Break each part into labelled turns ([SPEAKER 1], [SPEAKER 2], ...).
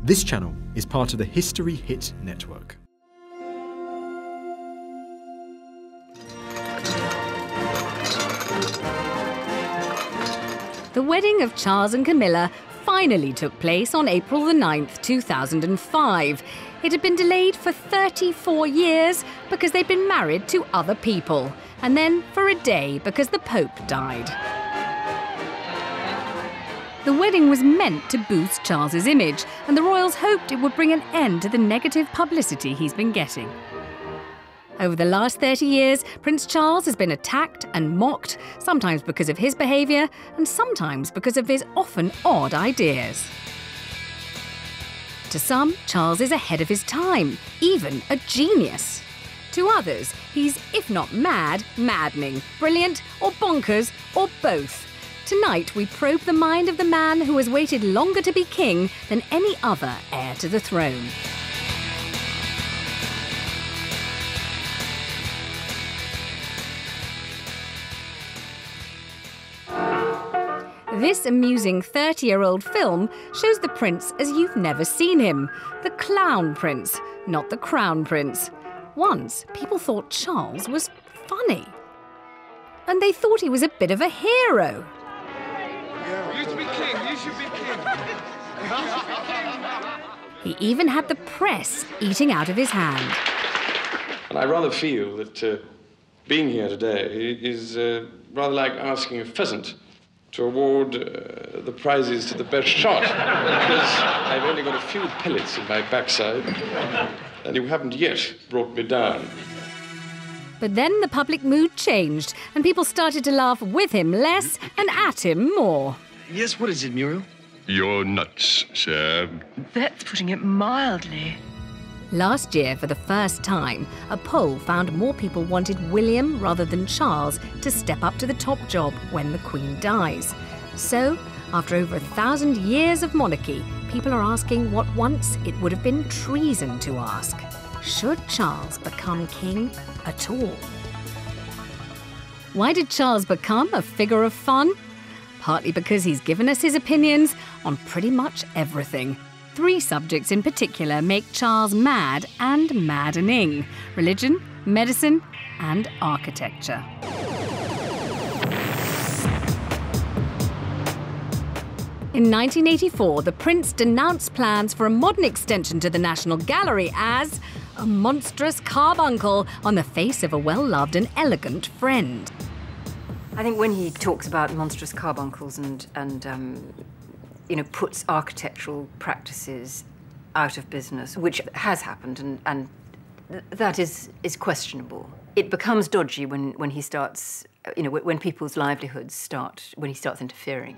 [SPEAKER 1] This channel is part of the History Hit network.
[SPEAKER 2] The wedding of Charles and Camilla finally took place on April the 9th, 2005. It had been delayed for 34 years because they'd been married to other people, and then for a day because the Pope died. The wedding was meant to boost Charles's image, and the royals hoped it would bring an end to the negative publicity he's been getting. Over the last 30 years, Prince Charles has been attacked and mocked, sometimes because of his behaviour and sometimes because of his often odd ideas. To some, Charles is ahead of his time, even a genius. To others, he's, if not mad, maddening, brilliant, or bonkers, or both. Tonight, we probe the mind of the man who has waited longer to be king than any other heir to the throne. This amusing 30-year-old film shows the prince as you've never seen him. The clown prince, not the crown prince. Once, people thought Charles was funny. And they thought he was a bit of a hero.
[SPEAKER 3] You should be king, you should be king.
[SPEAKER 2] He even had the press eating out of his hand.
[SPEAKER 4] And I rather feel that being here today is rather like asking a pheasant to award the prizes to the best shot, because I've only got a few pellets in my backside, and you haven't yet brought me down.
[SPEAKER 2] But then the public mood changed, and people started to laugh with him less and at him more.
[SPEAKER 5] Yes, what is it, Muriel?
[SPEAKER 6] You're nuts, sir.
[SPEAKER 7] That's putting it mildly.
[SPEAKER 2] Last year, for the first time, a poll found more people wanted William rather than Charles to step up to the top job when the Queen dies. So, after over 1,000 years of monarchy, people are asking what once it would have been treason to ask. Should Charles become king at all? Why did Charles become a figure of fun? Partly because he's given us his opinions on pretty much everything. 3 subjects in particular make Charles mad and maddening: religion, medicine, and architecture. In 1984, the prince denounced plans for a modern extension to the National Gallery as a monstrous carbuncle on the face of a well-loved and elegant friend.
[SPEAKER 8] I think when he talks about monstrous carbuncles and puts architectural practices out of business, which has happened, and that is questionable. It becomes dodgy when he starts, when people's livelihoods start, when he starts interfering.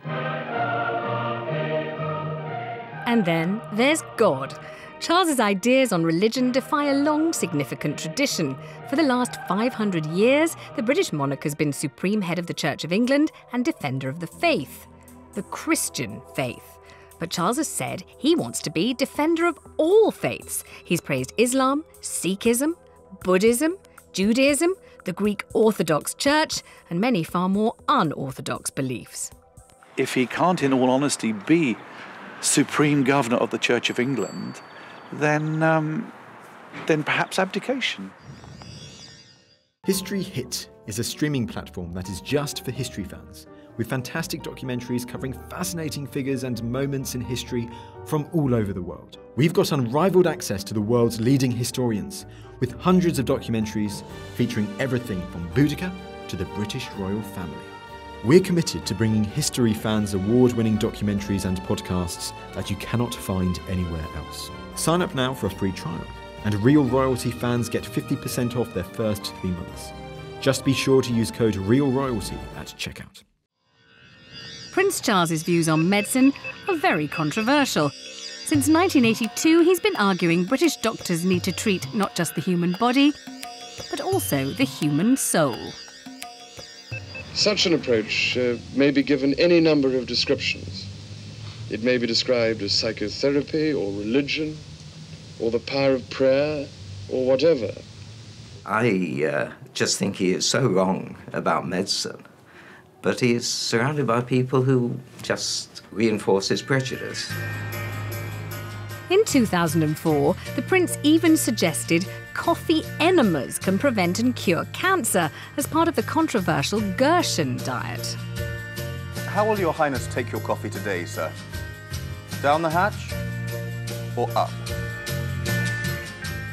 [SPEAKER 2] And then there's God. Charles's ideas on religion defy a long, significant tradition. For the last 500 years, the British monarch has been supreme head of the Church of England and defender of the faith, the Christian faith. But Charles has said he wants to be defender of all faiths. He's praised Islam, Sikhism, Buddhism, Judaism, the Greek Orthodox Church, and many far more unorthodox beliefs.
[SPEAKER 5] If he can't, in all honesty, be supreme governor of the Church of England, then perhaps abdication.
[SPEAKER 1] History Hit is a streaming platform that is just for history fans, with fantastic documentaries covering fascinating figures and moments in history from all over the world. We've got unrivaled access to the world's leading historians, with hundreds of documentaries featuring everything from Boudica to the British royal family. We're committed to bringing history fans award-winning documentaries and podcasts that you cannot find anywhere else. Sign up now for a free trial, and Real Royalty fans get 50% off their first 3 months. Just be sure to use code REALROYALTY at checkout.
[SPEAKER 2] Prince Charles's views on medicine are very controversial. Since 1982, he's been arguing British doctors need to treat not just the human body, but also the human soul.
[SPEAKER 9] Such an approach may be given any number of descriptions. It may be described as psychotherapy or religion or the power of prayer or whatever.
[SPEAKER 10] I just think he is so wrong about medicine, but he is surrounded by people who just reinforce his prejudice.
[SPEAKER 2] In 2004, the prince even suggested coffee enemas can prevent and cure cancer as part of the controversial Gershon diet.
[SPEAKER 11] How will Your Highness take your coffee today, sir? Down the hatch or up?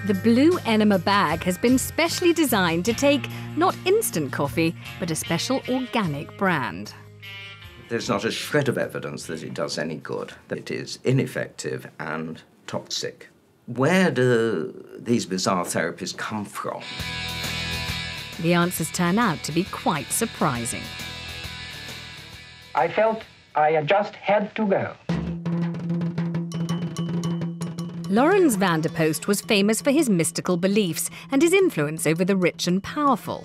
[SPEAKER 2] The blue enema bag has been specially designed to take not instant coffee, but a special organic brand.
[SPEAKER 10] There's not a shred of evidence that it does any good, that it is ineffective and toxic. Where do these bizarre therapies come from?
[SPEAKER 2] The answers turn out to be quite surprising.
[SPEAKER 12] I felt I just had to go.
[SPEAKER 2] Laurens van der Post was famous for his mystical beliefs and his influence over the rich and powerful.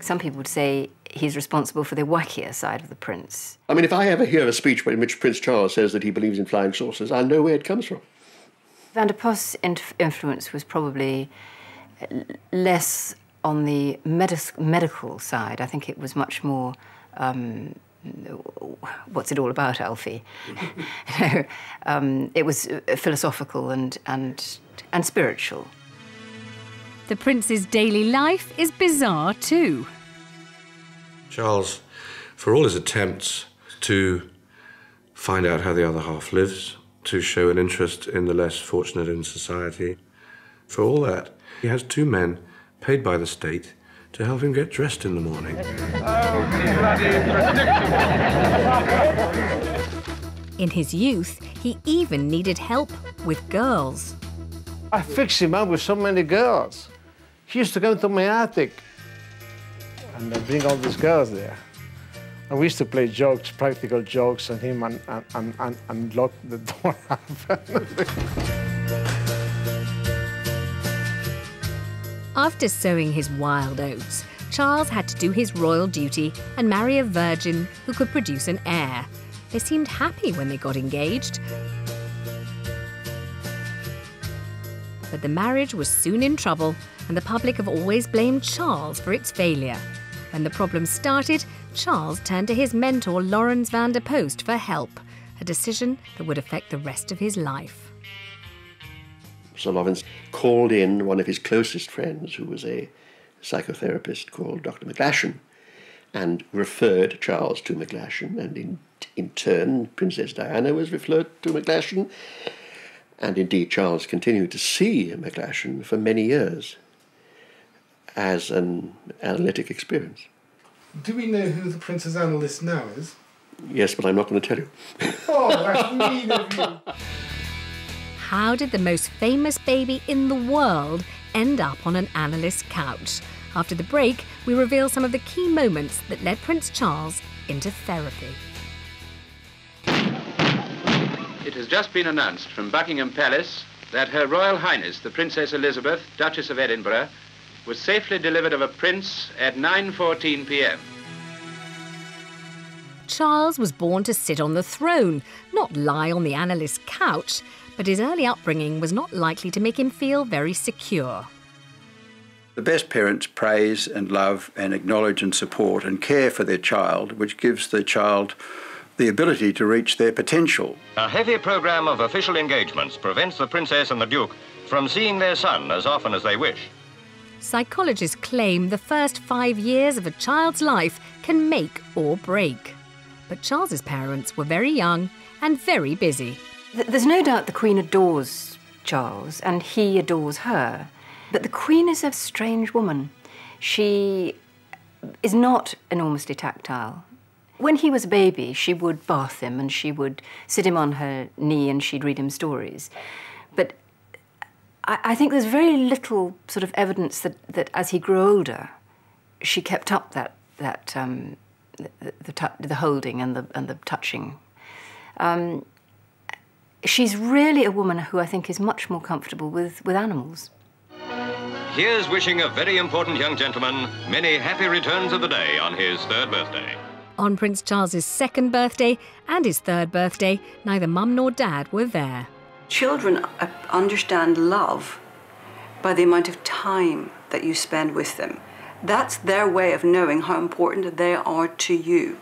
[SPEAKER 8] Some people would say he's responsible for the wackier side of the prince.
[SPEAKER 13] I mean, if I ever hear a speech in which Prince Charles says that he believes in flying saucers, I'll know where it comes from.
[SPEAKER 8] Van der Post's influence was probably less on the medical side. I think it was much more, what's it all about, Alfie? It was philosophical and spiritual.
[SPEAKER 2] The prince's daily life is bizarre too.
[SPEAKER 14] Charles, for all his attempts to find out how the other half lives, to show an interest in the less fortunate in society, for all that, he has two men paid by the state to help him get dressed in the morning.
[SPEAKER 2] In his youth, he even needed help with girls.
[SPEAKER 15] I fixed him up with so many girls. He used to come to my attic and bring all these girls there. And we used to play jokes, practical jokes on him and lock the door up.
[SPEAKER 2] After sowing his wild oats, Charles had to do his royal duty and marry a virgin who could produce an heir. They seemed happy when they got engaged. But the marriage was soon in trouble, and the public have always blamed Charles for its failure. When the problem started, Charles turned to his mentor Laurens van der Post for help, a decision that would affect the rest of his life.
[SPEAKER 13] Sir Laurens called in one of his closest friends, who was a psychotherapist called Dr. McGlashan, and referred Charles to McGlashan, and in turn Princess Diana was referred to McGlashan, and indeed Charles continued to see McGlashan for many years as an analytic experience.
[SPEAKER 16] Do we know who the Prince's analyst now is?
[SPEAKER 13] Yes, but I'm not going to tell you.
[SPEAKER 16] Oh, that's mean of you.
[SPEAKER 2] How did the most famous baby in the world end up on an analyst's couch? After the break, we reveal some of the key moments that led Prince Charles into therapy.
[SPEAKER 17] It has just been announced from Buckingham Palace that Her Royal Highness, the Princess Elizabeth, Duchess of Edinburgh, was safely delivered of a prince at 9:14 p.m.
[SPEAKER 2] Charles was born to sit on the throne, not lie on the analyst's couch, but his early upbringing was not likely to make him feel very secure.
[SPEAKER 18] The best parents praise and love and acknowledge and support and care for their child, which gives the child the ability to reach their potential.
[SPEAKER 19] A heavy program of official engagements prevents the Princess and the Duke from seeing their son as often as they wish.
[SPEAKER 2] Psychologists claim the first 5 years of a child's life can make or break. But Charles's parents were very young and very busy.
[SPEAKER 8] There's no doubt the Queen adores Charles and he adores her. But the Queen is a strange woman. She is not enormously tactile. When he was a baby, she would bath him and she would sit him on her knee and she'd read him stories. But I think there's very little sort of evidence that as he grew older, she kept up the holding and the touching. She's really a woman who I think is much more comfortable with animals.
[SPEAKER 19] Here's wishing a very important young gentleman many happy returns of the day on his 3rd birthday.
[SPEAKER 2] On Prince Charles's 2nd birthday and his 3rd birthday, neither mum nor dad were there.
[SPEAKER 20] Children understand love by the amount of time that you spend with them. That's their way of knowing how important they are to you.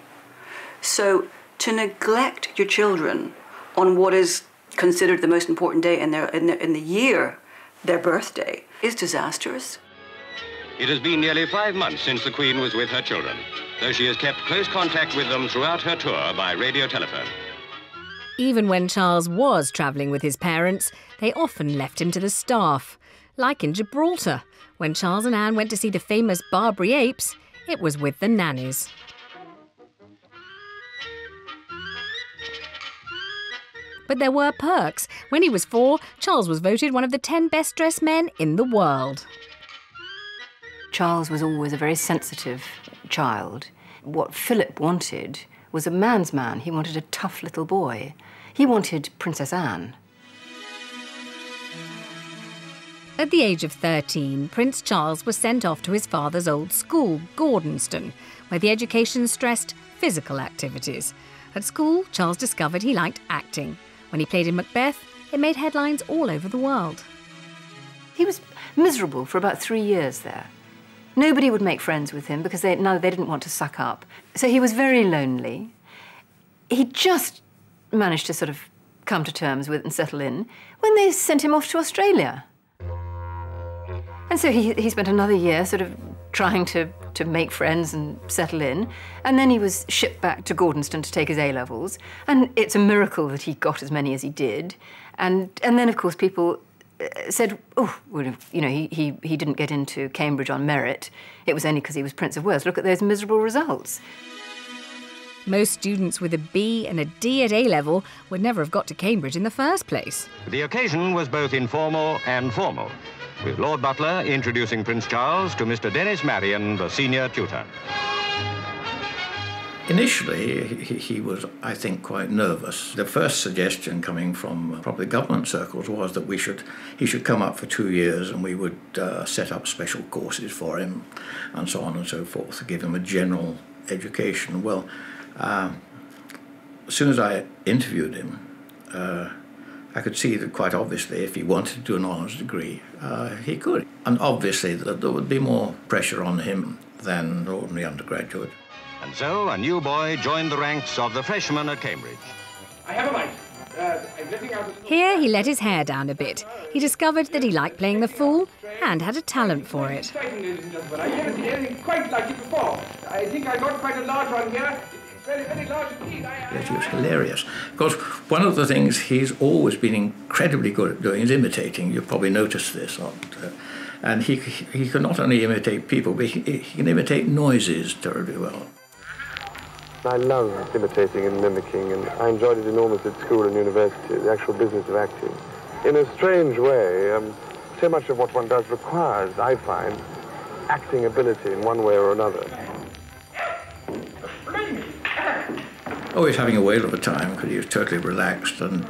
[SPEAKER 20] So to neglect your children on what is considered the most important day in the year, their birthday, is disastrous.
[SPEAKER 19] It has been nearly 5 months since the Queen was with her children, though she has kept close contact with them throughout her tour by radio telephone.
[SPEAKER 2] Even when Charles was travelling with his parents, they often left him to the staff. Like in Gibraltar, when Charles and Anne went to see the famous Barbary apes, it was with the nannies. But there were perks. When he was 4, Charles was voted one of the 10 best-dressed men in the world.
[SPEAKER 8] Charles was always a very sensitive child. What Philip wanted was a man's man. He wanted a tough little boy. He wanted Princess Anne.
[SPEAKER 2] At the age of 13, Prince Charles was sent off to his father's old school, Gordonston, where the education stressed physical activities. At school, Charles discovered he liked acting. When he played in Macbeth, it made headlines all over the world.
[SPEAKER 8] He was miserable for about 3 years there. Nobody would make friends with him because they didn't want to suck up. So he was very lonely. He just managed to sort of come to terms with and settle in when they sent him off to Australia. And so he spent another year sort of trying to make friends and settle in. And then he was shipped back to Gordonston to take his A-levels. And it's a miracle that he got as many as he did. And then, of course, people said, oh, well, you know, he didn't get into Cambridge on merit. It was only because he was Prince of Wales. Look at those miserable results.
[SPEAKER 2] Most students with a B and a D at A-level would never have got to Cambridge in the first place.
[SPEAKER 19] The occasion was both informal and formal, with Lord Butler introducing Prince Charles to Mr. Dennis Marion, the senior tutor.
[SPEAKER 5] Initially, he was, I think, quite nervous. The first suggestion coming from probably government circles was that he should come up for 2 years and we would set up special courses for him and so on and so forth, to give him a general education. Well, as soon as I interviewed him, I could see that quite obviously if he wanted to do an honours degree, he could. And obviously that there would be more pressure on him than an ordinary undergraduate.
[SPEAKER 19] And so a new boy joined the ranks of the freshmen at Cambridge.
[SPEAKER 3] I have a mind. I'm letting out
[SPEAKER 2] Here he let his hair down a bit. He discovered that he liked playing the fool and had a talent for it.
[SPEAKER 3] exciting, ladies and gentlemen. I haven't seen anything quite like it before. I think I got quite a large one here. It's very, very large indeed.
[SPEAKER 5] He was hilarious. Because one of the things he's always been incredibly good at doing is imitating. You've probably noticed this. And he can not only imitate people, but he can imitate noises terribly well.
[SPEAKER 9] I love imitating and mimicking, and I enjoyed it enormously at school and university, the actual business of acting. In a strange way, so much of what one does requires, I find, acting ability in one way or another.
[SPEAKER 5] Oh, he's having a whale of a time because he was totally relaxed and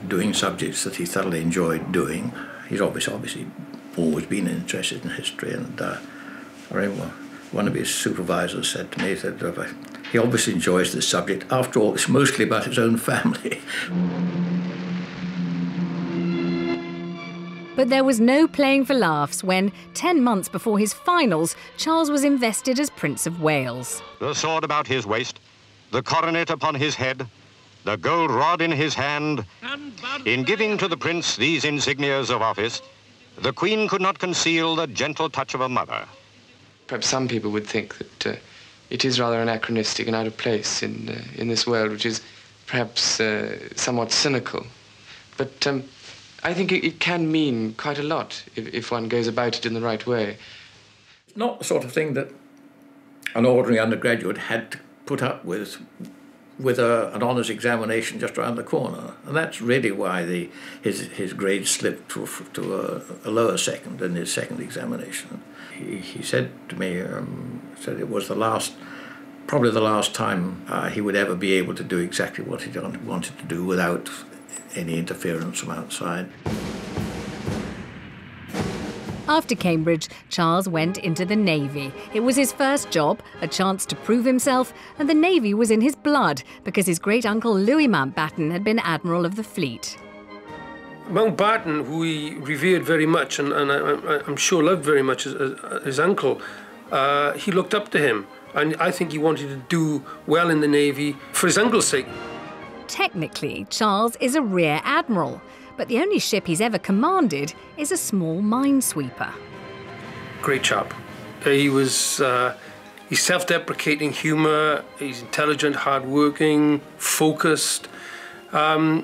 [SPEAKER 5] doing subjects that he thoroughly enjoyed doing. He's obviously always been interested in history, and I remember one of his supervisors said to me that he obviously enjoys this subject. After all, it's mostly about his own family.
[SPEAKER 2] But there was no playing for laughs when, 10 months before his finals, Charles was invested as Prince of Wales.
[SPEAKER 19] The sword about his waist, the coronet upon his head, the gold rod in his hand. In giving to the prince these insignias of office, the Queen could not conceal the gentle touch of a mother.
[SPEAKER 21] Perhaps some people would think that it is rather anachronistic and out of place in this world, which is perhaps somewhat cynical. But I think it can mean quite a lot if one goes about it in the right way.
[SPEAKER 5] It's not the sort of thing that an ordinary undergraduate had to put up with an honours examination just around the corner. And that's really why his grade slipped to a lower second in his second examination. He said to me, said it was probably the last time he would ever be able to do exactly what he wanted to do without any interference from outside.
[SPEAKER 2] After Cambridge, Charles went into the Navy. It was his first job, a chance to prove himself, and the Navy was in his blood because his great-uncle Louis Mountbatten had been Admiral of the Fleet.
[SPEAKER 22] Mountbatten, who he revered very much and I'm sure loved very much as his uncle, he looked up to him, and I think he wanted to do well in the Navy for his uncle's sake.
[SPEAKER 2] Technically, Charles is a rear admiral, but the only ship he's ever commanded is a small minesweeper.
[SPEAKER 22] Great chap. He was he's self-deprecating humour, he's intelligent, hard-working, focused. I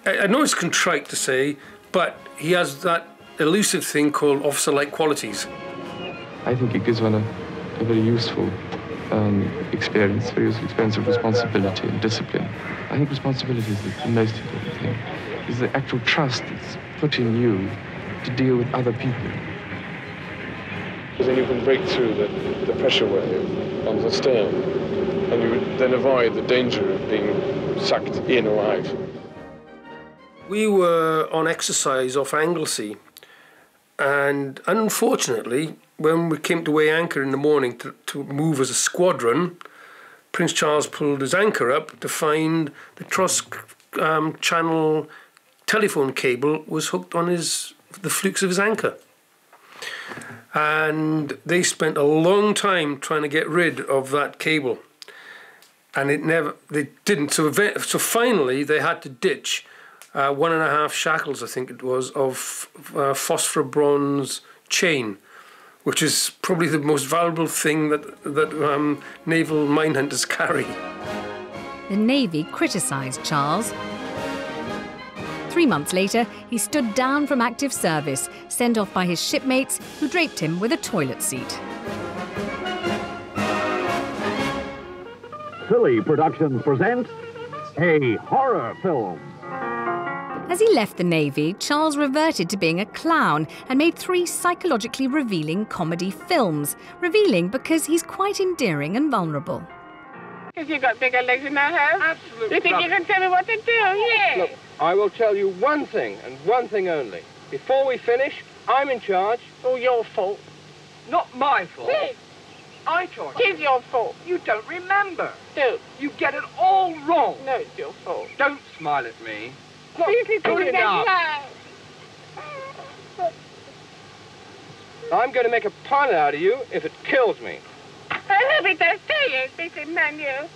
[SPEAKER 22] know it's contrite to say, but he has that elusive thing called officer-like qualities.
[SPEAKER 21] I think it gives one a very useful experience, very useful experience of responsibility and discipline. I think responsibility is the most important thing. Is the actual trust that's put in you to deal with other people.
[SPEAKER 15] Then you can break through the pressure wave on the stern, and you would then avoid the danger of being sucked in or out.
[SPEAKER 22] We were on exercise off Anglesey, and unfortunately, when we came to weigh anchor in the morning to move as a squadron, Prince Charles pulled his anchor up to find the Tross Channel telephone cable was hooked on the flukes of his anchor. And they spent a long time trying to get rid of that cable. And they didn't. So finally, they had to ditch 1.5 shackles, I think it was, of phosphor bronze chain, which is probably the most valuable thing that naval minehunters carry.
[SPEAKER 2] The Navy criticised Charles. 3 months later, he stood down from active service, sent off by his shipmates, who draped him with a toilet seat.
[SPEAKER 4] Philly Productions presents a horror film.
[SPEAKER 2] As he left the Navy, Charles reverted to being a clown and made 3 psychologically revealing comedy films. Revealing because he's quite endearing and vulnerable.
[SPEAKER 6] Because you got bigger legs than I have?
[SPEAKER 3] Absolutely.
[SPEAKER 6] You think you can tell me what to do? Yeah.
[SPEAKER 3] Look, I will tell you one thing, and one thing only. Before we finish, I'm in charge.
[SPEAKER 6] Oh, your fault.
[SPEAKER 3] Not my fault.
[SPEAKER 6] Yes.
[SPEAKER 3] I charge.
[SPEAKER 6] It's your fault.
[SPEAKER 3] You don't remember.
[SPEAKER 6] Do.
[SPEAKER 3] You get it all wrong.
[SPEAKER 6] No, it's your fault.
[SPEAKER 3] Don't smile at me.
[SPEAKER 6] Seriously,
[SPEAKER 3] good enough. I'm going to make a pilot out of you if it kills me.
[SPEAKER 6] I hope it does to you, big Emmanuel.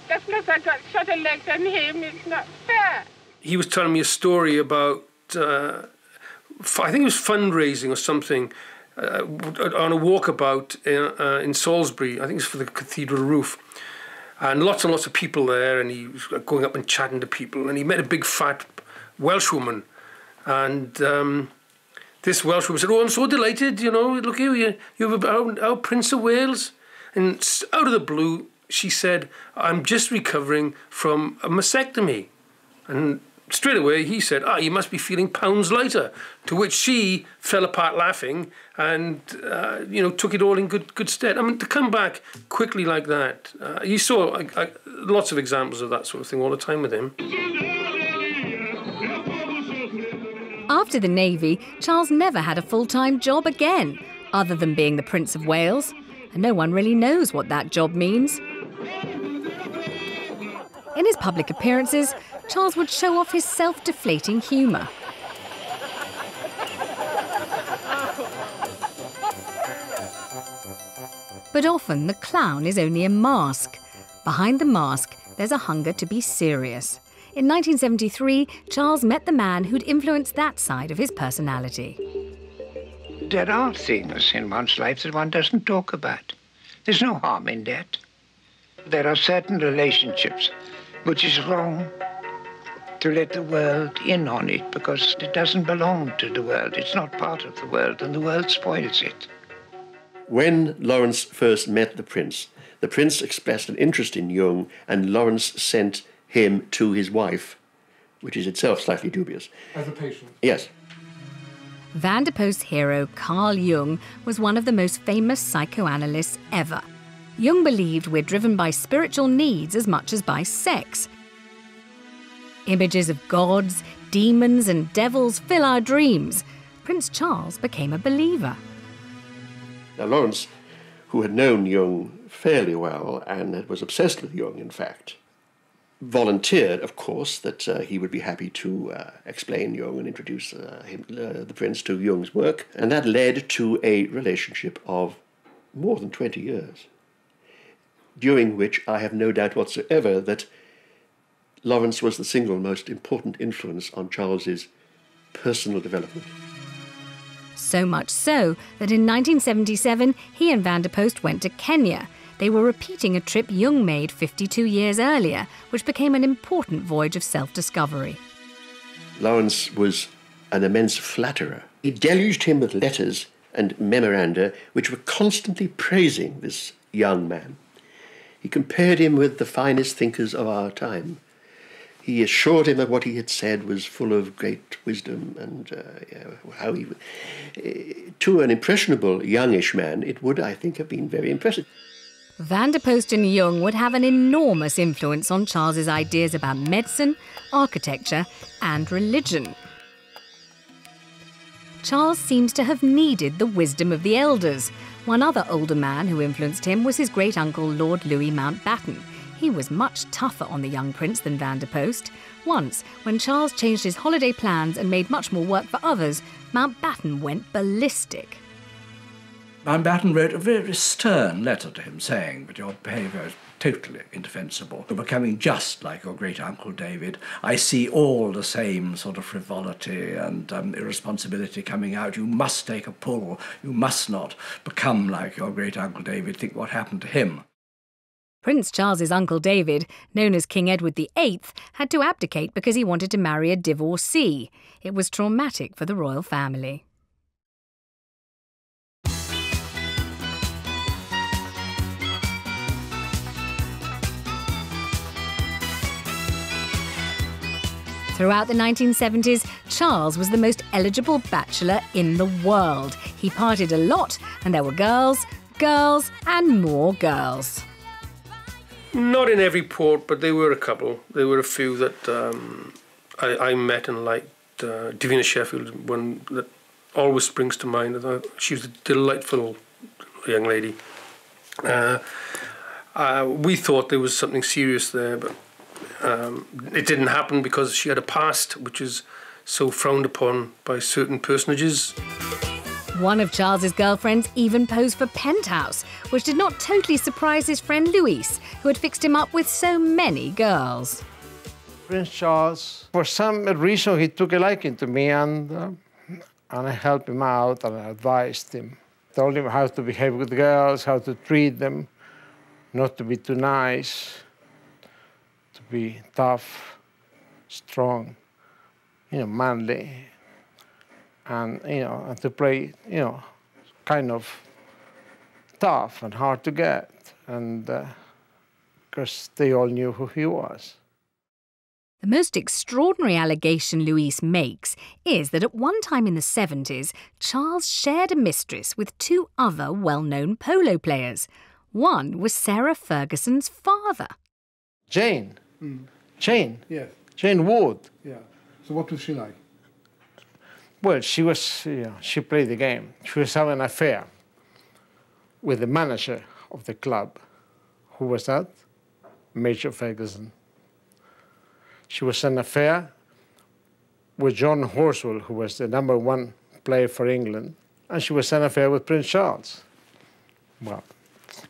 [SPEAKER 6] Just because I got shorter legs than him, it's not fair.
[SPEAKER 22] He was telling me a story about, I think it was fundraising or something, on a walkabout in Salisbury. I think it's for the cathedral roof. And lots of people there, and he was going up and chatting to people, and he met a big fat Welshwoman. And this Welshwoman said, "Oh, I'm so delighted, you know, look here, you have our Prince of Wales." And out of the blue, she said, "I'm just recovering from a mastectomy." And straight away he said, "You must be feeling pounds lighter." To which she fell apart laughing and, took it all in good stead. I mean, to come back quickly like that, you saw lots of examples of that sort of thing all the time with him.
[SPEAKER 2] After the Navy, Charles never had a full-time job again, other than being the Prince of Wales. And no one really knows what that job means. In his public appearances, Charles would show off his self-deflating humour. But often the clown is only a mask. Behind the mask, there's a hunger to be serious. In 1973, Charles met the man who'd influenced that side of his personality.
[SPEAKER 23] There are things in one's life that one doesn't talk about. There's no harm in that. There are certain relationships which is wrong to let the world in on it because it doesn't belong to the world. It's not part of the world, and the world spoils it.
[SPEAKER 13] When Lawrence first met the prince expressed an interest in Jung, and Lawrence sent him to his wife, which is itself slightly dubious.
[SPEAKER 16] As a patient?
[SPEAKER 13] Yes.
[SPEAKER 2] Van der Post's hero, Carl Jung, was one of the most famous psychoanalysts ever. Jung believed we're driven by spiritual needs as much as by sex. Images of gods, demons and devils fill our dreams. Prince Charles became a believer.
[SPEAKER 13] Now, Lawrence, who had known Jung fairly well and was obsessed with Jung, in fact, volunteered, of course, that he would be happy to explain Jung and introduce the prince to Jung's work. And that led to a relationship of more than 20 years, during which I have no doubt whatsoever that Lawrence was the single most important influence on Charles's personal development.
[SPEAKER 2] So much so that in 1977 he and Vanderpost went to Kenya. They were repeating a trip Young made 52 years earlier, which became an important voyage of self-discovery.
[SPEAKER 13] Lawrence was an immense flatterer. He deluged him with letters and memoranda which were constantly praising this young man. He compared him with the finest thinkers of our time. He assured him that what he had said was full of great wisdom, and how he, to an impressionable youngish man, it would, I think, have been very impressive.
[SPEAKER 2] Vanderpost and Young would have an enormous influence on Charles's ideas about medicine, architecture, and religion. Charles seems to have needed the wisdom of the elders. One other older man who influenced him was his great-uncle Lord Louis Mountbatten. He was much tougher on the young prince than Vanderpost. Once, when Charles changed his holiday plans and made much more work for others, Mountbatten went ballistic.
[SPEAKER 1] Mountbatten wrote a very stern letter to him saying that your behaviour is totally indefensible. You're becoming just like your great-uncle David. I see all the same sort of frivolity and irresponsibility coming out. You must take a pull. You must not become like your great-uncle David. Think what happened to him.
[SPEAKER 2] Prince Charles's uncle David, known as King Edward VIII, had to abdicate because he wanted to marry a divorcee. It was traumatic for the royal family. Throughout the 1970s, Charles was the most eligible bachelor in the world. He partied a lot, and there were girls, girls, and more girls.
[SPEAKER 22] Not in every port, but there were a couple. There were a few that I met and liked. Davina Sheffield, one that always springs to mind. She was a delightful young lady. We thought there was something serious there, but it didn't happen because she had a past which is so frowned upon by certain personages.
[SPEAKER 2] One of Charles's girlfriends even posed for Penthouse, which did not totally surprise his friend Louise, who had fixed him up with so many girls.
[SPEAKER 15] Prince Charles, for some reason, he took a liking to me, and I helped him out and I advised him. Told him how to behave with girls, how to treat them, not to be too nice, to be tough, strong, manly. And, and to play, kind of tough and hard to get. And because they all knew who he was.
[SPEAKER 2] The most extraordinary allegation Louise makes is that at one time in the 70s, Charles shared a mistress with two other well-known polo players. One was Sarah Ferguson's father.
[SPEAKER 15] Jane. Jane.
[SPEAKER 16] Yes.
[SPEAKER 15] Jane Wood.
[SPEAKER 16] Yeah. So what was she like?
[SPEAKER 15] Well, she played the game. She was having an affair with the manager of the club. Who was that? Major Ferguson. She was an affair with John Horswell, who was the #1 player for England, and she was an affair with Prince Charles. Well,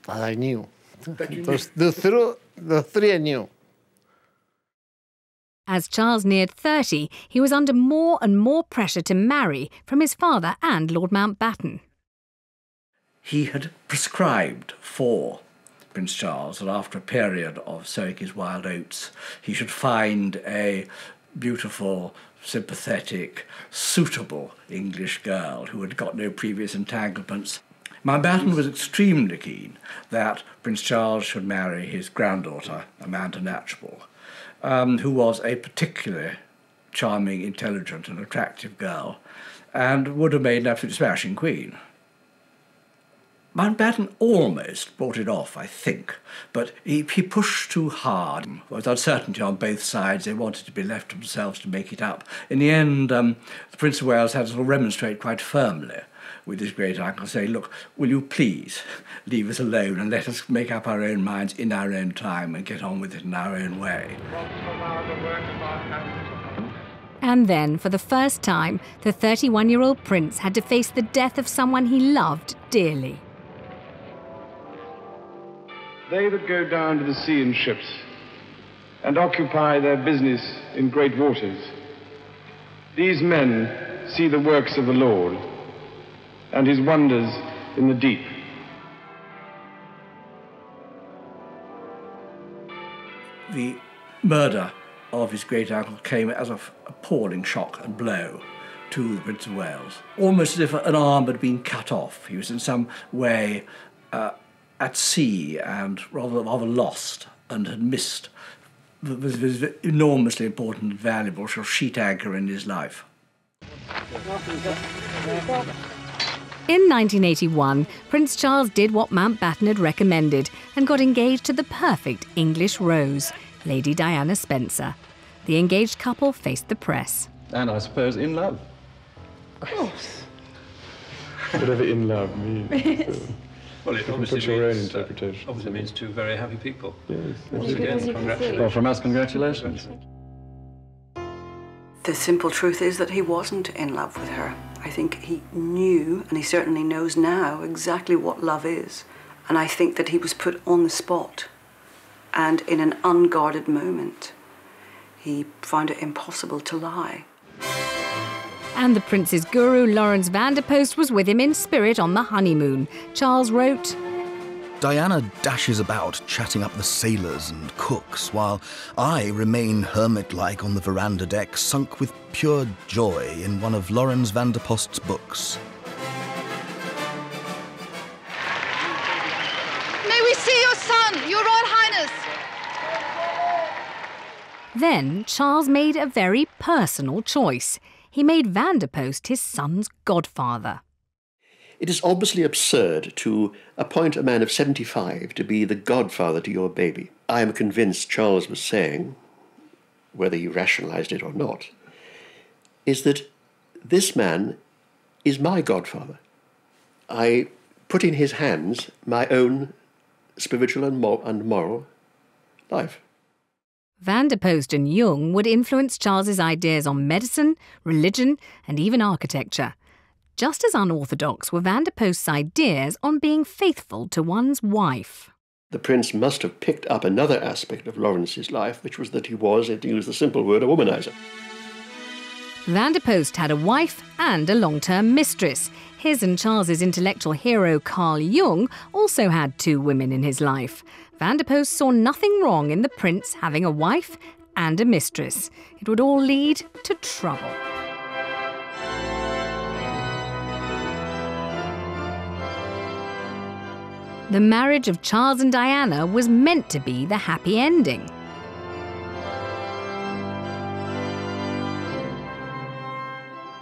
[SPEAKER 15] that I knew. The three I knew.
[SPEAKER 2] As Charles neared 30, he was under more and more pressure to marry from his father and Lord Mountbatten.
[SPEAKER 1] He had prescribed for Prince Charles that after a period of sowing his wild oats, he should find a beautiful, sympathetic, suitable English girl who had got no previous entanglements. Mountbatten was extremely keen that Prince Charles should marry his granddaughter, Amanda Knatchbull, who was a particularly charming, intelligent and attractive girl, and would have made an absolutely smashing queen. Mountbatten almost brought it off, I think, but he pushed too hard. There was uncertainty on both sides. They wanted to be left to themselves to make it up. In the end, the Prince of Wales had to remonstrate quite firmly with his great-uncle, saying, look, will you please leave us alone and let us make up our own minds in our own time and get on with it in our own way.
[SPEAKER 2] And then, for the first time, the 31-year-old prince had to face the death of someone he loved dearly.
[SPEAKER 3] They that go down to the sea in ships
[SPEAKER 7] and occupy their business in great waters. These men see the works of the Lord and his wonders in the deep.
[SPEAKER 1] The murder of his great-uncle came as an appalling shock and blow to the Prince of Wales, almost as if an arm had been cut off. He was in some way at sea and rather lost, and had missed this enormously important and valuable sort of sheet anchor in his life.
[SPEAKER 2] In 1981, Prince Charles did what Mountbatten had recommended and got engaged to the perfect English rose, Lady Diana Spencer. The engaged couple faced the press.
[SPEAKER 10] And I suppose in love.
[SPEAKER 11] Of course.
[SPEAKER 10] Whatever in love means.
[SPEAKER 11] Well, it
[SPEAKER 10] obviously put your own interpretation.
[SPEAKER 11] Obviously means two very happy people.
[SPEAKER 10] Yes.
[SPEAKER 11] Once again, congratulations.
[SPEAKER 10] Well, from us, congratulations.
[SPEAKER 20] The simple truth is that he wasn't in love with her. I think he knew, and he certainly knows now, exactly what love is. And I think that he was put on the spot, and in an unguarded moment, he found it impossible to lie.
[SPEAKER 2] And the prince's guru, Lawrence Vanderpost, was with him in spirit on the honeymoon. Charles wrote,
[SPEAKER 24] Diana dashes about chatting up the sailors and cooks, while I remain hermit-like on the veranda deck, sunk with pure joy in one of Lawrence Vanderpost's books.
[SPEAKER 25] May we see your son, Your Royal Highness?
[SPEAKER 2] Then Charles made a very personal choice. He made Vanderpost his son's godfather.
[SPEAKER 13] It is obviously absurd to appoint a man of 75 to be the godfather to your baby. I am convinced Charles was saying, whether he rationalised it or not, is that this man is my godfather. I put in his hands my own spiritual and moral life.
[SPEAKER 2] Vanderpost and Jung would influence Charles's ideas on medicine, religion, and even architecture. Just as unorthodox were Vanderpost's ideas on being faithful to one's wife.
[SPEAKER 13] The prince must have picked up another aspect of Lawrence's life, which was that he was, to use the simple word, a womanizer.
[SPEAKER 2] Vanderpost had a wife and a long-term mistress. His and Charles's intellectual hero, Carl Jung, also had 2 women in his life. Vanderpost saw nothing wrong in the prince having a wife and a mistress. It would all lead to trouble. The marriage of Charles and Diana was meant to be the happy ending.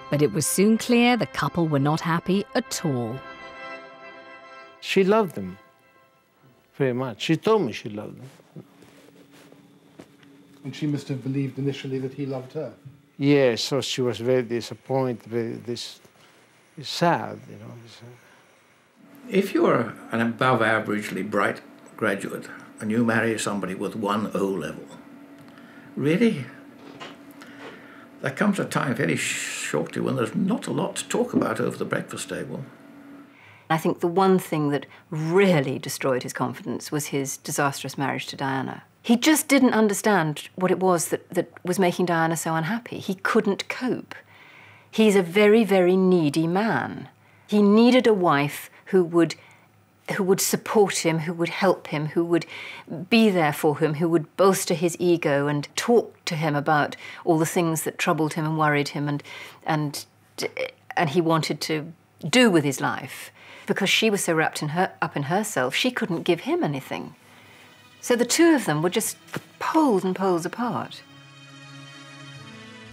[SPEAKER 2] But it was soon clear the couple were not happy at all.
[SPEAKER 15] She loved him very much. She told me she loved him.
[SPEAKER 16] And she must have believed initially that he loved her.
[SPEAKER 15] Yeah, so she was very disappointed, very sad, you know.
[SPEAKER 5] If you're an above-averagely bright graduate and you marry somebody with 1 O level, really, there comes a time very shortly when there's not a lot to talk about over the breakfast table.
[SPEAKER 8] I think the one thing that really destroyed his confidence was his disastrous marriage to Diana. He just didn't understand what it was that was making Diana so unhappy. He couldn't cope. He's a very, very needy man. He needed a wife who would support him, who would help him, who would be there for him, who would bolster his ego and talk to him about all the things that troubled him and worried him and he wanted to do with his life. Because she was so wrapped up in herself, she couldn't give him anything. So the 2 of them were just poles and poles apart.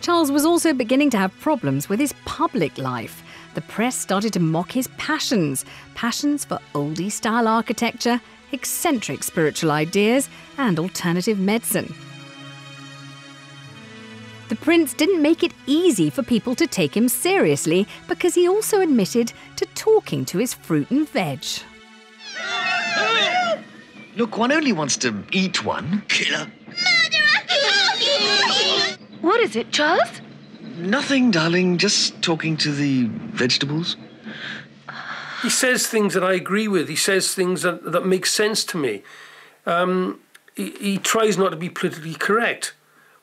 [SPEAKER 2] Charles was also beginning to have problems with his public life. The press started to mock his passions for oldie-style architecture, eccentric spiritual ideas, and alternative medicine. The prince didn't make it easy for people to take him seriously because he also admitted to talking to his fruit and veg.
[SPEAKER 26] Look, one only wants to eat one. Killer.
[SPEAKER 25] What is it, Charles?
[SPEAKER 26] Nothing, darling, just talking to the vegetables.
[SPEAKER 22] He says things that I agree with. He says things that make sense to me. he tries not to be politically correct,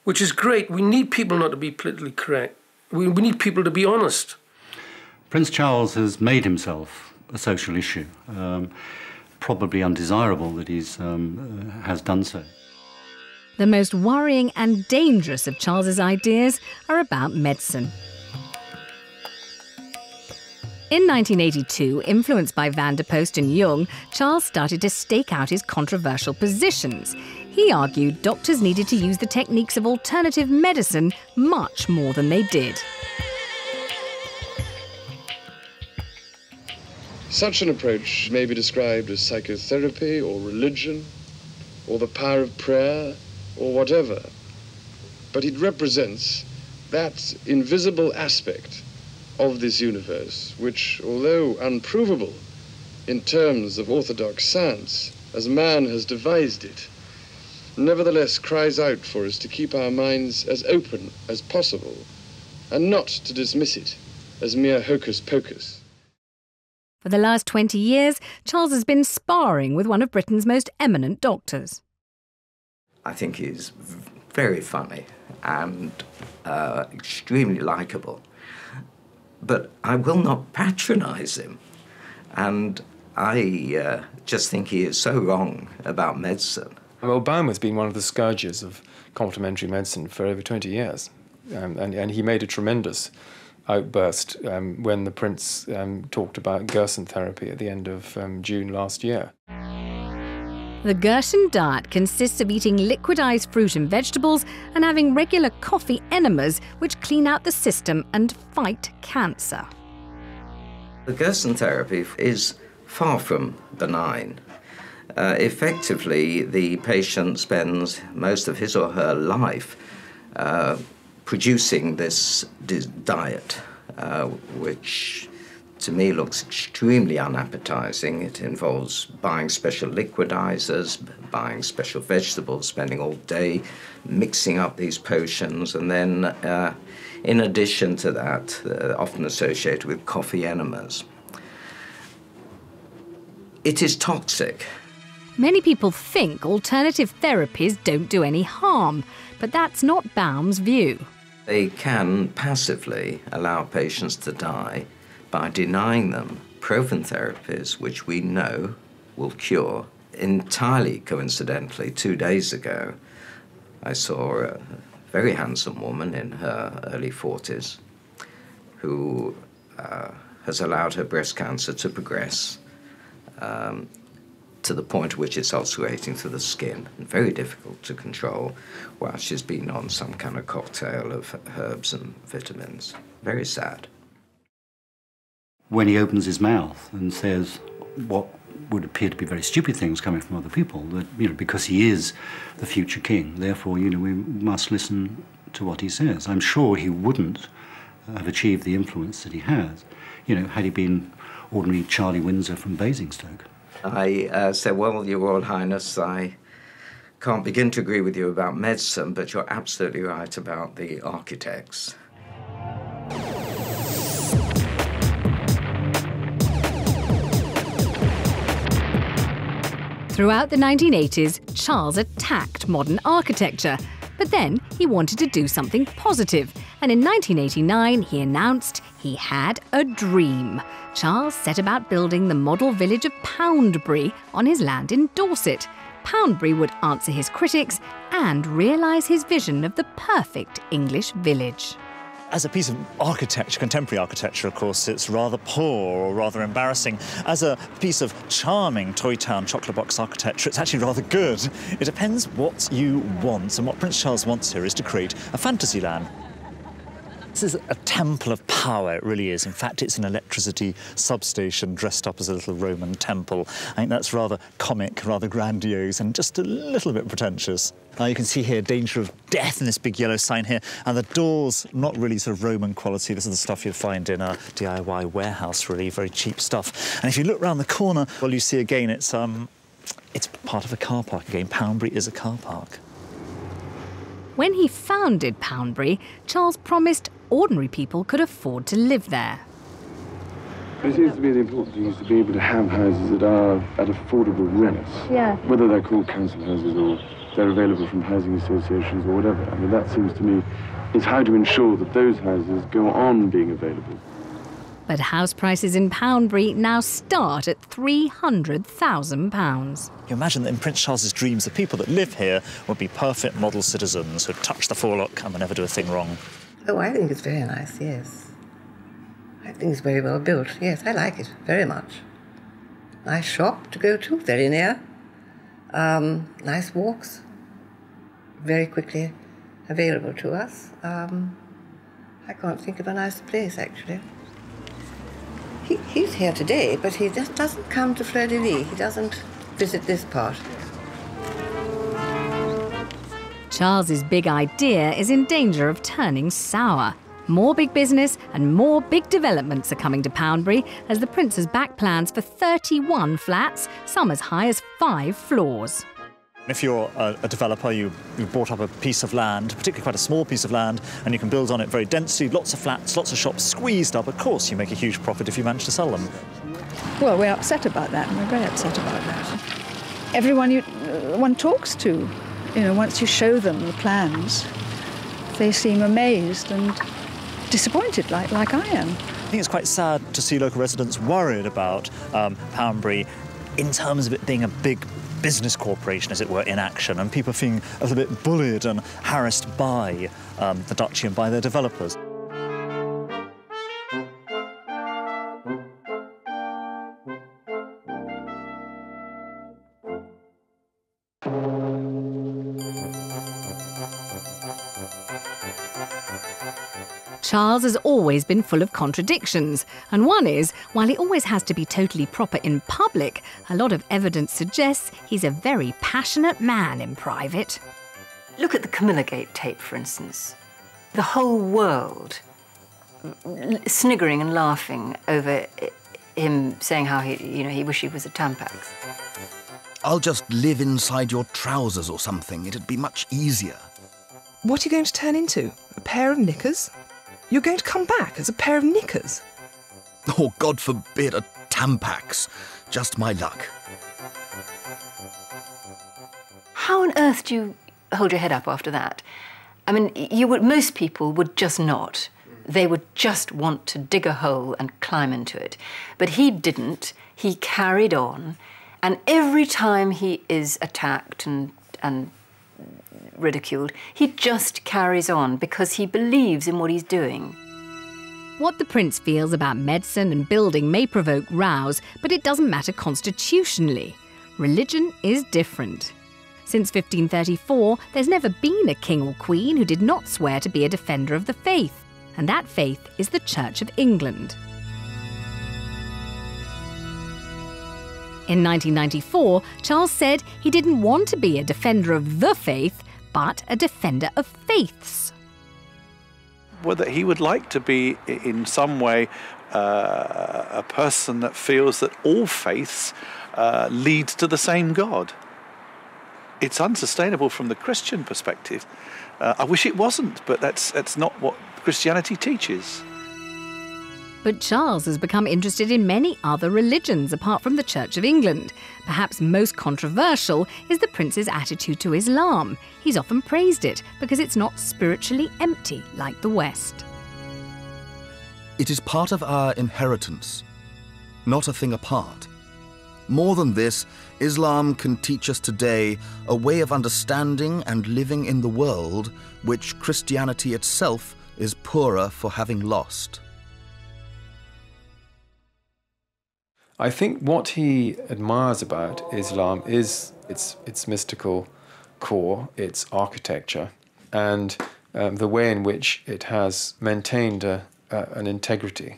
[SPEAKER 22] which is great. We need people not to be politically correct. We need people to be honest.
[SPEAKER 9] Prince Charles has made himself a social issue. Probably undesirable that he has done so.
[SPEAKER 2] The most worrying and dangerous of Charles's ideas are about medicine. In 1982, influenced by Van der Post and Jung, Charles started to stake out his controversial positions. He argued doctors needed to use the techniques of alternative medicine much more than they did.
[SPEAKER 10] Such an approach may be described as psychotherapy or religion or the power of prayer or whatever, but it represents that invisible aspect of this universe which, although unprovable in terms of orthodox science, as man has devised it, nevertheless cries out for us to keep our minds as open as possible and not to dismiss it as mere hocus pocus.
[SPEAKER 2] For the last 20 years, Charles has been sparring with one of Britain's most eminent doctors.
[SPEAKER 5] I think he's very funny and extremely likeable. But I will not patronise him. And I just think he is so wrong about medicine.
[SPEAKER 10] Well, Baum has been one of the scourges of complementary medicine for over 20 years. And he made a tremendous outburst when the Prince talked about Gerson therapy at the end of June last year.
[SPEAKER 2] The Gerson diet consists of eating liquidized fruit and vegetables and having regular coffee enemas which clean out the system and fight cancer.
[SPEAKER 5] The Gerson therapy is far from benign. Effectively, the patient spends most of his or her life producing this diet, which to me looks extremely unappetizing. It involves buying special liquidizers, buying special vegetables, spending all day mixing up these potions, and then in addition to that, often associated with coffee enemas. It is toxic.
[SPEAKER 2] Many people think alternative therapies don't do any harm, but that's not Baum's view.
[SPEAKER 5] They can passively allow patients to die by denying them proven therapies, which we know will cure. Entirely coincidentally, 2 days ago, I saw a very handsome woman in her early 40s who has allowed her breast cancer to progress to the point at which it's ulcerating through the skin, and very difficult to control while she's been on some kind of cocktail of herbs and vitamins. Very sad.
[SPEAKER 9] When he opens his mouth and says what would appear to be very stupid things coming from other people, that, you know, because he is the future king, therefore, you know, we must listen to what he says. I'm sure he wouldn't have achieved the influence that he has, you know, had he been ordinary Charlie Windsor from Basingstoke.
[SPEAKER 5] I said, well, Your Royal Highness, I can't begin to agree with you about medicine, but you're absolutely right about the architects.
[SPEAKER 2] Throughout the 1980s, Charles attacked modern architecture, but then he wanted to do something positive, and in 1989 he announced he had a dream. Charles set about building the model village of Poundbury on his land in Dorset. Poundbury would answer his critics and realise his vision of the perfect English village.
[SPEAKER 12] As a piece of architecture, contemporary architecture, of course, it's rather poor or rather embarrassing. As a piece of charming Toy Town chocolate box architecture, it's actually rather good. It depends what you want, and what Prince Charles wants here is to create a fantasy land. This is a temple of power, it really is. In fact, it's an electricity substation dressed up as a little Roman temple. I think that's rather comic, rather grandiose, and just a little bit pretentious. You can see here danger of death in this big yellow sign here, and the doors, not really sort of Roman quality. This is the stuff you'd find in a DIY warehouse, really, very cheap stuff. And if you look round the corner, well, you see again, it's part of a car park again. Poundbury is a car park.
[SPEAKER 2] When he founded Poundbury, Charles promised ordinary people could afford to live there.
[SPEAKER 7] It seems to be the important thing is to be able to have houses that are at affordable rents.
[SPEAKER 25] Yeah.
[SPEAKER 7] Whether they're called council houses or they're available from housing associations or whatever. I mean, that seems to me is how to ensure that those houses go on being available.
[SPEAKER 2] But house prices in Poundbury now start at £300,000.
[SPEAKER 12] You imagine that in Prince Charles's dreams, the people that live here would be perfect model citizens who'd touch the forelock and would never do a thing wrong.
[SPEAKER 4] Oh, I think it's very nice, yes. I think it's very well built. Yes, I like it very much. Nice shop to go to, very near. Nice walks, very quickly available to us. I can't think of a nicer place, actually. He's here today, but he just doesn't come to Fleur-de-Lis. He doesn't visit this part.
[SPEAKER 2] Charles's big idea is in danger of turning sour. More big business and more big developments are coming to Poundbury as the Prince has backed plans for 31 flats, some as high as 5 floors.
[SPEAKER 12] If you're a developer, you've bought up a piece of land, particularly quite a small piece of land, and you can build on it very densely, lots of flats, lots of shops squeezed up. Of course, you make a huge profit if you manage to sell them.
[SPEAKER 14] Well, we're upset about that, and we're very upset about that. Everyone one talks to, once you show them the plans, they seem amazed and disappointed, like I am.
[SPEAKER 12] I think it's quite sad to see local residents worried about Poundbury in terms of it being a big business corporation, as it were, in action, and people feeling a little bit bullied and harassed by the duchy and by their developers.
[SPEAKER 2] Charles has always been full of contradictions, and one is, while he always has to be totally proper in public, a lot of evidence suggests he's a very passionate man in private.
[SPEAKER 8] Look at the Camilla Gate tape, for instance. The whole world sniggering and laughing over him saying how he wished he was a Tampax.
[SPEAKER 24] I'll just live inside your trousers or something. It'd be much easier.
[SPEAKER 17] What are you going to turn into? A pair of knickers? You're going to come back as a pair of knickers?
[SPEAKER 24] Oh, God forbid, a Tampax. Just my luck.
[SPEAKER 8] How on earth do you hold your head up after that? I mean, most people would just not. They would just want to dig a hole and climb into it. But he didn't. He carried on. And every time he is attacked and ridiculed, he just carries on because he believes in what he's doing.
[SPEAKER 2] What the Prince feels about medicine and building may provoke rows, but it doesn't matter constitutionally. Religion is different. Since 1534, there's never been a king or queen who did not swear to be a defender of the faith, and that faith is the Church of England. In 1994, Charles said he didn't want to be a defender of the faith, but a defender of faiths.
[SPEAKER 18] Whether he would like to be, in some way, a person that feels that all faiths lead to the same God. It's unsustainable from the Christian perspective. I wish it wasn't, but that's not what Christianity teaches.
[SPEAKER 2] But Charles has become interested in many other religions apart from the Church of England. Perhaps most controversial is the Prince's attitude to Islam. He's often praised it because it's not spiritually empty like the West.
[SPEAKER 24] It is part of our inheritance, not a thing apart. More than this, Islam can teach us today a way of understanding and living in the world which Christianity itself is poorer for having lost.
[SPEAKER 19] I think what he admires about Islam is its mystical core, its architecture, and the way in which it has maintained an integrity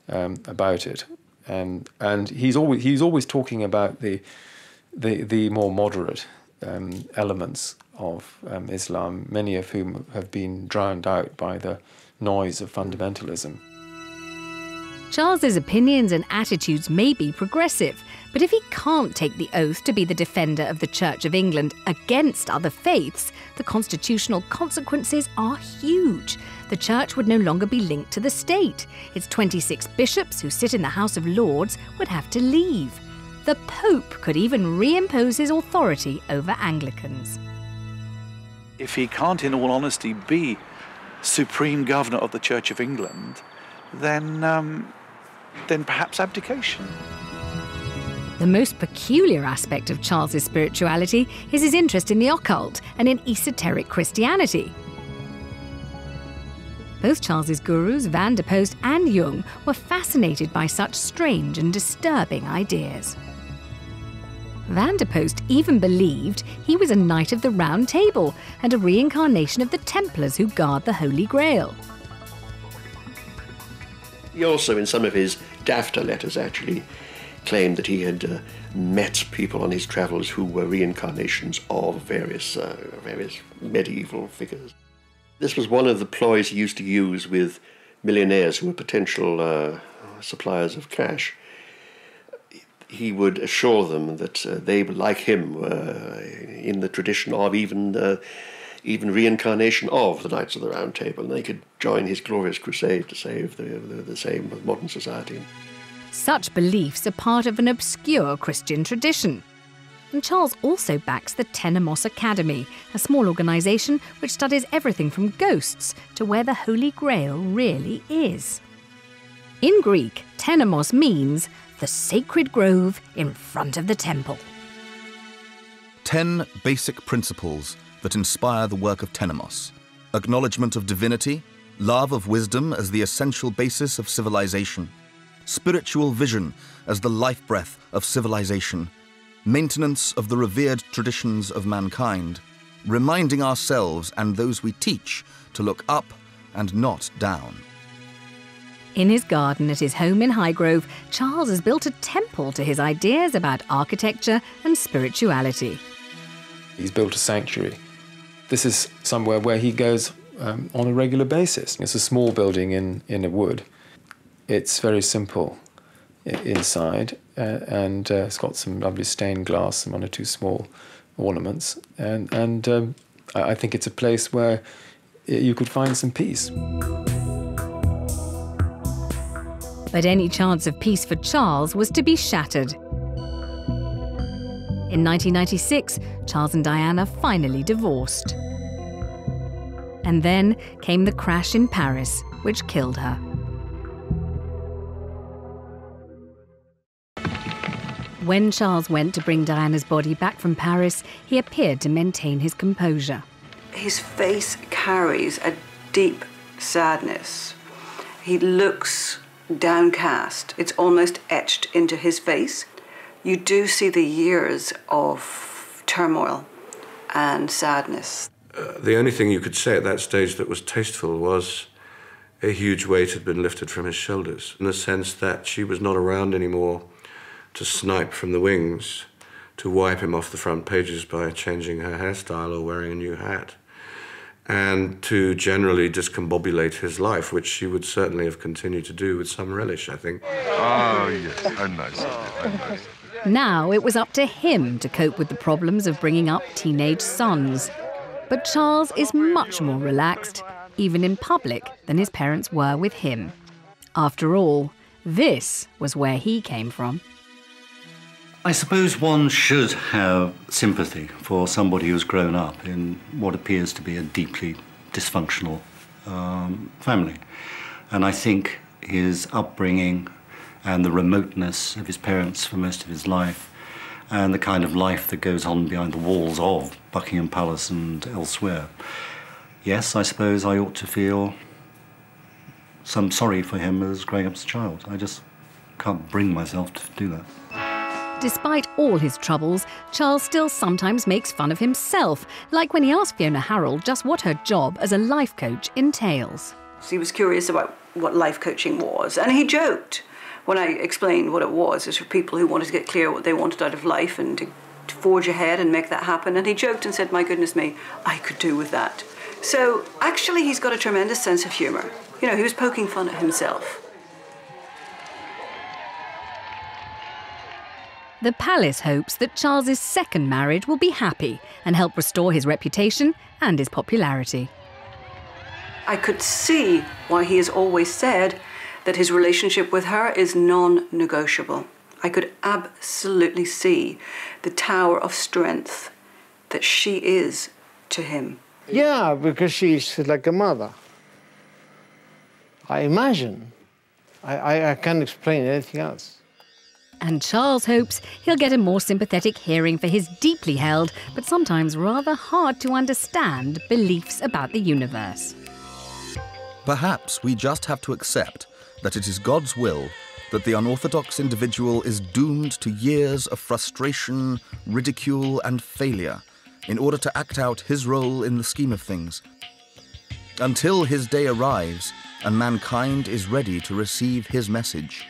[SPEAKER 19] about it. And he's always talking about the more moderate elements of Islam, many of whom have been drowned out by the noise of fundamentalism.
[SPEAKER 2] Charles's opinions and attitudes may be progressive, but if he can't take the oath to be the defender of the Church of England against other faiths, the constitutional consequences are huge. The Church would no longer be linked to the state. Its 26 bishops who sit in the House of Lords would have to leave. The Pope could even reimpose his authority over Anglicans.
[SPEAKER 18] If he can't, in all honesty, be supreme governor of the Church of England, then perhaps abdication.
[SPEAKER 2] The most peculiar aspect of Charles's spirituality is his interest in the occult and in esoteric Christianity. Both Charles's gurus, Van der Post and Jung, were fascinated by such strange and disturbing ideas. Van der Post even believed he was a Knight of the Round Table and a reincarnation of the Templars who guard the Holy Grail.
[SPEAKER 13] He also, in some of his dafter letters, actually claimed that he had met people on his travels who were reincarnations of various medieval figures. This was one of the ploys he used to use with millionaires who were potential suppliers of cash. He would assure them that they, like him, were in the tradition of even reincarnation of the Knights of the Round Table, and they could join his glorious crusade to save the same of modern society.
[SPEAKER 2] Such beliefs are part of an obscure Christian tradition. And Charles also backs the Tenemos Academy, a small organisation which studies everything from ghosts to where the Holy Grail really is. In Greek, Tenemos means the sacred grove in front of the temple.
[SPEAKER 24] 10 basic principles that inspire the work of Tenemos: acknowledgement of divinity, love of wisdom as the essential basis of civilization, spiritual vision as the life breath of civilization, maintenance of the revered traditions of mankind, reminding ourselves and those we teach to look up and not down.
[SPEAKER 2] In his garden at his home in Highgrove, Charles has built a temple to his ideas about architecture and spirituality.
[SPEAKER 19] He's built a sanctuary. This is somewhere where he goes on a regular basis. It's a small building in a wood. It's very simple inside, and it's got some lovely stained glass and one or two small ornaments. And I think it's a place where you could find some peace.
[SPEAKER 2] But any chance of peace for Charles was to be shattered. In 1996, Charles and Diana finally divorced. And then came the crash in Paris, which killed her. When Charles went to bring Diana's body back from Paris, he appeared to maintain his composure.
[SPEAKER 20] His face carries a deep sadness. He looks downcast. It's almost etched into his face. You do see the years of turmoil and sadness.
[SPEAKER 1] The only thing you could say at that stage that was tasteful was a huge weight had been lifted from his shoulders, in the sense that she was not around anymore to snipe from the wings, to wipe him off the front pages by changing her hairstyle or wearing a new hat, and to generally discombobulate his life, which she would certainly have continued to do with some relish, I think.
[SPEAKER 3] Oh, yes, how nice. How nice.
[SPEAKER 2] Now it was up to him to cope with the problems of bringing up teenage sons. But Charles is much more relaxed, even in public, than his parents were with him. After all, this was where he came from.
[SPEAKER 9] I suppose one should have sympathy for somebody who's grown up in what appears to be a deeply dysfunctional family. And I think his upbringing and the remoteness of his parents for most of his life and the kind of life that goes on behind the walls of Buckingham Palace and elsewhere. Yes, I suppose I ought to feel some sorry for him as growing up as a child. I just can't bring myself to do that.
[SPEAKER 2] Despite all his troubles, Charles still sometimes makes fun of himself, like when he asked Fiona Harrold just what her job as a life coach entails.
[SPEAKER 20] He was curious about what life coaching was, and he joked when I explained what it was. It's for people who wanted to get clear what they wanted out of life and to forge ahead and make that happen. And he joked and said, "My goodness me, I could do with that." So actually he's got a tremendous sense of humour. You know, he was poking fun at himself.
[SPEAKER 2] The palace hopes that Charles's second marriage will be happy and help restore his reputation and his popularity.
[SPEAKER 20] I could see why he has always said that his relationship with her is non-negotiable. I could absolutely see the tower of strength that she is to him.
[SPEAKER 6] Yeah, because she's like a mother. I imagine. I can't explain anything else.
[SPEAKER 2] And Charles hopes he'll get a more sympathetic hearing for his deeply held, but sometimes rather hard to understand, beliefs about the universe.
[SPEAKER 24] Perhaps we just have to accept that it is God's will that the unorthodox individual is doomed to years of frustration, ridicule, and failure in order to act out his role in the scheme of things, until his day arrives and mankind is ready to receive his message.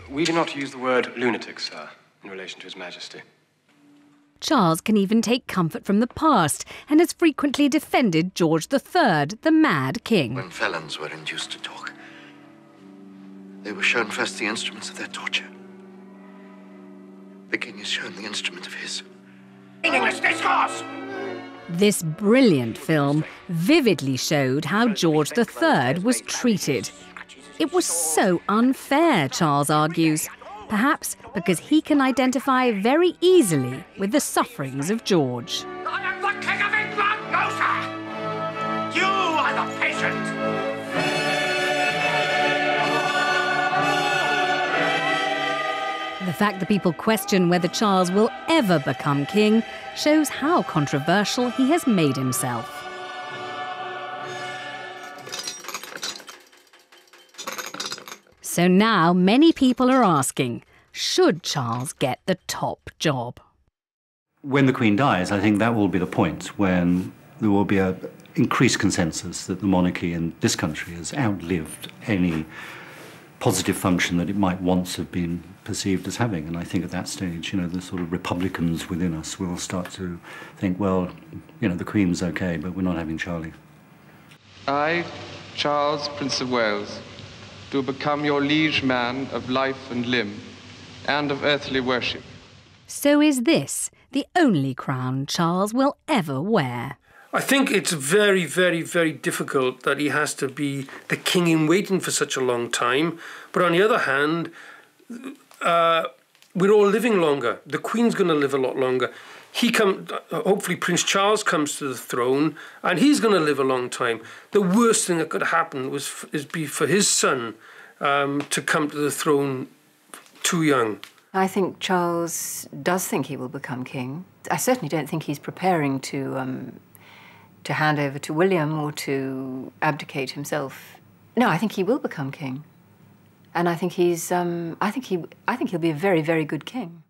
[SPEAKER 11] We do not use the word lunatic, sir, in relation to His Majesty.
[SPEAKER 2] Charles can even take comfort from the past and has frequently defended George III, the Mad King.
[SPEAKER 15] When felons were induced to talk, they were shown first the instruments of their torture. The king is shown the instrument of his.
[SPEAKER 16] Meaningless discourse!
[SPEAKER 2] This brilliant film vividly showed how George III was treated. It was so unfair, Charles argues, perhaps because he can identify very easily with the sufferings of George.
[SPEAKER 16] I am the King of England, no, sir! You are the patient!
[SPEAKER 2] The fact that people question whether Charles will ever become king shows how controversial he has made himself. So now many people are asking, should Charles get the top job?
[SPEAKER 9] When the Queen dies, I think that will be the point when there will be an increased consensus that the monarchy in this country has outlived any positive function that it might once have been perceived as having. And I think at that stage, the sort of Republicans within us will start to think, well, the Queen's okay, but we're not having Charlie.
[SPEAKER 11] I, Charles, Prince of Wales, do become your liege man of life and limb, and of earthly worship.
[SPEAKER 2] So is this the only crown Charles will ever wear?
[SPEAKER 22] I think it's very, very, very difficult that he has to be the king in waiting for such a long time. But on the other hand, we're all living longer. The Queen's going to live a lot longer. Hopefully Prince Charles comes to the throne and he's going to live a long time. The worst thing that could happen is for his son to come to the throne too young.
[SPEAKER 8] I think Charles does think he will become king. I certainly don't think he's preparing to hand over to William or to abdicate himself. No, I think he will become king. And I think he'll be a very, very good king.